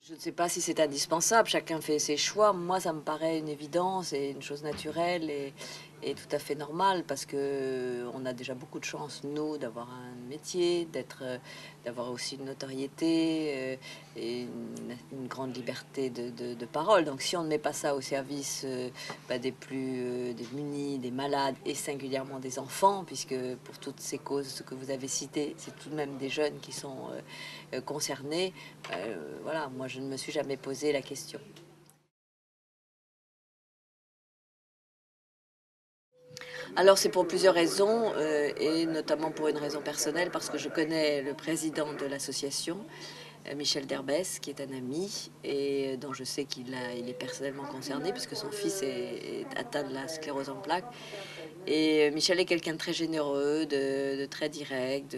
Je ne sais pas si c'est indispensable, chacun fait ses choix. Moi, ça me paraît une évidence et une chose naturelle et tout à fait normale parce que on a déjà beaucoup de chance, nous, d'avoir un métier, d'avoir aussi une notoriété et une grande liberté de parole. Donc, si on ne met pas ça au service des plus démunis, des malades et singulièrement des enfants, puisque pour toutes ces causes que vous avez citées, c'est tout de même des jeunes qui sont concernés. Voilà, moi je ne me suis jamais posé la question. Alors c'est pour plusieurs raisons et notamment pour une raison personnelle parce que je connais le président de l'association, Michel Derbès, qui est un ami et dont je sais il est personnellement concerné puisque son fils est atteint de la sclérose en plaques. Et Michel est quelqu'un de très généreux, de très direct,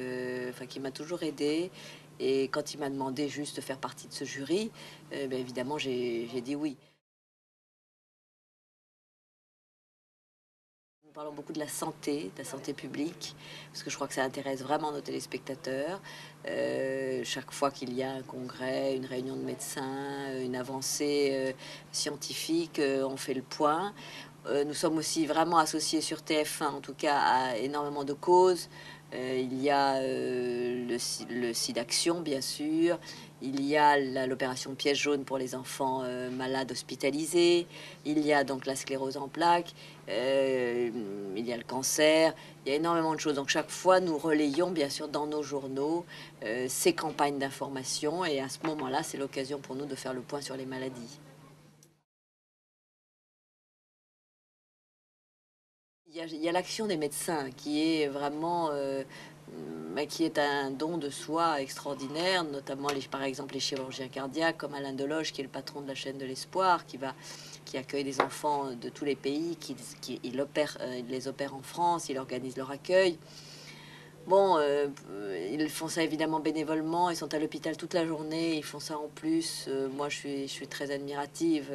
qui m'a toujours aidé. Et quand il m'a demandé juste de faire partie de ce jury, évidemment j'ai dit oui. Nous parlons beaucoup de la santé publique, parce que je crois que ça intéresse vraiment nos téléspectateurs. Chaque fois qu'il y a un congrès, une réunion de médecins, une avancée scientifique, on fait le point. Nous sommes aussi vraiment associés sur TF1, en tout cas, à énormément de causes. Il y a le SIDAction, bien sûr. Il y a l'opération pièce jaune pour les enfants malades hospitalisés. Il y a donc la sclérose en plaques. Il y a le cancer. Il y a énormément de choses. Donc chaque fois, nous relayons, bien sûr, dans nos journaux ces campagnes d'information. Et à ce moment-là, c'est l'occasion pour nous de faire le point sur les maladies. Il y a l'action des médecins qui est vraiment qui est un don de soi extraordinaire, notamment par exemple les chirurgiens cardiaques comme Alain Deloche qui est le patron de la chaîne de l'espoir, qui accueille des enfants de tous les pays, il les opère en France, il organise leur accueil. Bon, ils font ça évidemment bénévolement, ils sont à l'hôpital toute la journée, ils font ça en plus. Moi, je suis très admirative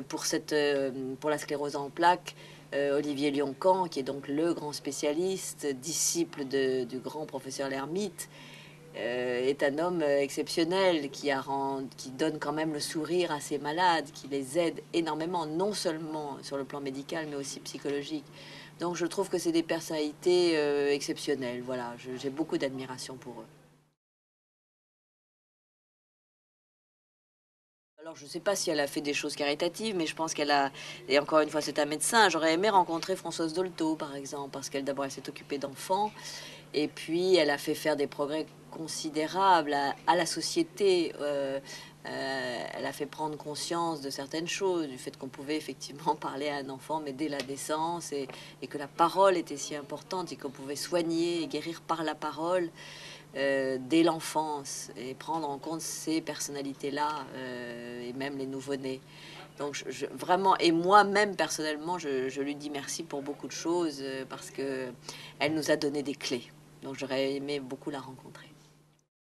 pour la sclérose en plaques. Olivier Lioncan, qui est donc le grand spécialiste, disciple du grand professeur Lhermitte, est un homme exceptionnel qui donne quand même le sourire à ses malades, qui les aide énormément, non seulement sur le plan médical, mais aussi psychologique. Donc je trouve que c'est des personnalités exceptionnelles. Voilà, j'ai beaucoup d'admiration pour eux. Alors, je ne sais pas si elle a fait des choses caritatives, mais je pense qu'elle a... Et encore une fois, c'est un médecin. J'aurais aimé rencontrer Françoise Dolto, par exemple, parce qu'elle, d'abord, elle s'est occupée d'enfants. Et puis, elle a fait faire des progrès considérables à la société. Elle a fait prendre conscience de certaines choses, du fait qu'on pouvait effectivement parler à un enfant, mais dès la naissance, et que la parole était si importante, et qu'on pouvait soigner et guérir par la parole dès l'enfance, et prendre en compte ces personnalités-là, et même les nouveau-nés. Donc vraiment, et moi-même personnellement, je lui dis merci pour beaucoup de choses parce que elle nous a donné des clés. Donc j'aurais aimé beaucoup la rencontrer.